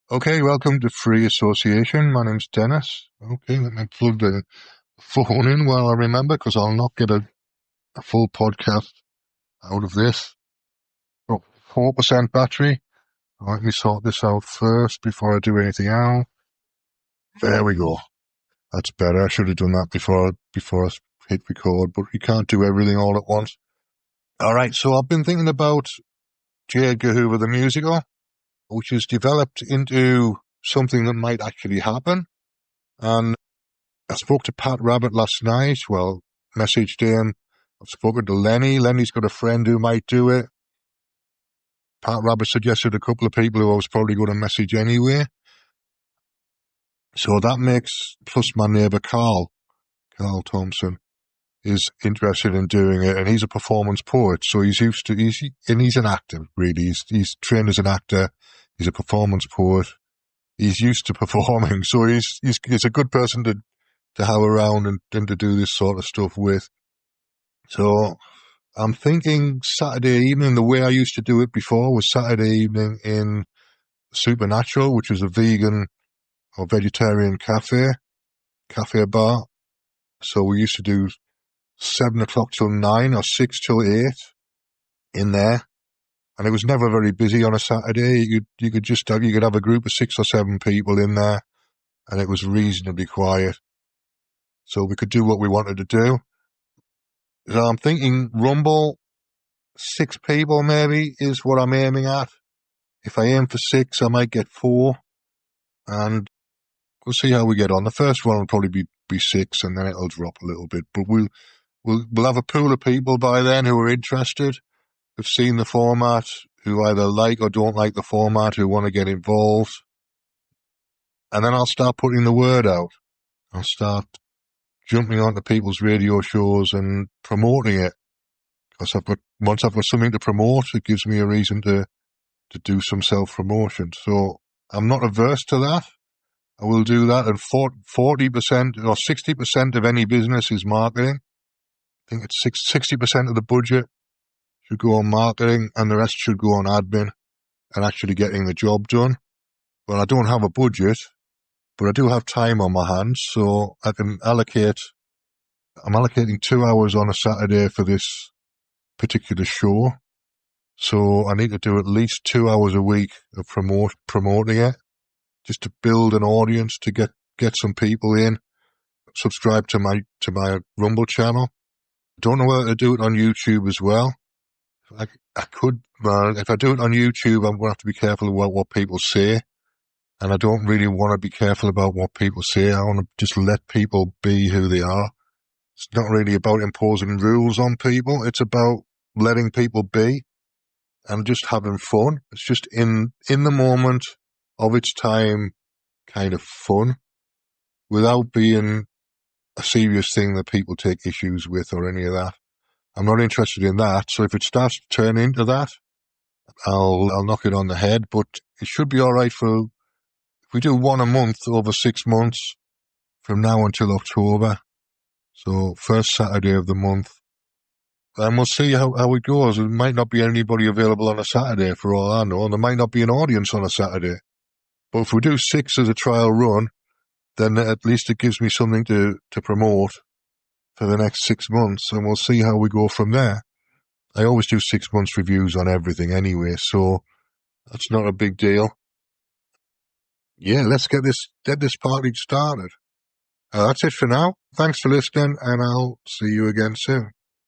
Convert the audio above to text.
Okay, welcome to Free Association. My name's Dennis. Okay, let me plug the phone in while I remember, because I'll not get a full podcast out of this. Got 4% battery. Let me sort this out first before I do anything else. There we go. That's better. I should have done that before I hit record, but you can't do everything all at once. All right, so I've been thinking about Edgar Hoover the musical, which has developed into something that might actually happen. And I spoke to Pat Rabbit last night. Well, messaged him. I've spoken to Lenny. Lenny's got a friend who might do it. Pat Rabbit suggested a couple of people who I was probably going to message anyway. So that makes, plus my neighbour Carl Thompson, is interested in doing it, and he's a performance poet, so he's an actor, really. He's trained as an actor. He's a performance poet. He's used to performing, so he's a good person to have around and to do this sort of stuff with. So I'm thinking Saturday evening, the way I used to do it before was Saturday evening in Supernatural, which was a vegan or vegetarian cafe bar. So we used to do 7 o'clock till 9 or 6 till 8 in there. And it was never very busy on a Saturday. You could have a group of 6 or 7 people in there, and it was reasonably quiet. So we could do what we wanted to do. So I'm thinking Rumble, 6 people maybe is what I'm aiming at. If I aim for 6, I might get 4, and we'll see how we get on. The first one will probably be 6, and then it'll drop a little bit. But we'll have a pool of people by then who are interested, who've seen the format, who either like or don't like the format, who want to get involved. And then I'll start putting the word out. I'll start jumping onto people's radio shows and promoting it. Because once I've got something to promote, it gives me a reason to do some self-promotion. So I'm not averse to that. I will do that. And 40% or 60% of any business is marketing. I think it's 60% of the budget should go on marketing, and the rest should go on admin and actually getting the job done. Well, I don't have a budget, but I do have time on my hands, so I can allocate. I'm allocating 2 hours on a Saturday for this particular show. So I need to do at least 2 hours a week of promoting it, just to build an audience, to get some people in, subscribe to my Rumble channel. I don't know whether to do it on YouTube as well. I could, if I do it on YouTube, I'm going to have to be careful about what people say. And I don't really want to be careful about what people say. I want to just let people be who they are. It's not really about imposing rules on people. It's about letting people be and just having fun. It's just in the moment of its time kind of fun, without being a serious thing that people take issues with or any of that. I'm not interested in that. So if it starts to turn into that, I'll knock it on the head. But it should be all right if we do one a month over 6 months from now until October. So first Saturday of the month. And we'll see how it goes. There might not be anybody available on a Saturday for all I know. And there might not be an audience on a Saturday. But if we do 6 as a trial run, then at least it gives me something to promote for the next 6 months, and we'll see how we go from there. I always do 6 months reviews on everything anyway, so that's not a big deal. Yeah, let's get this party started. That's it for now. Thanks for listening, and I'll see you again soon.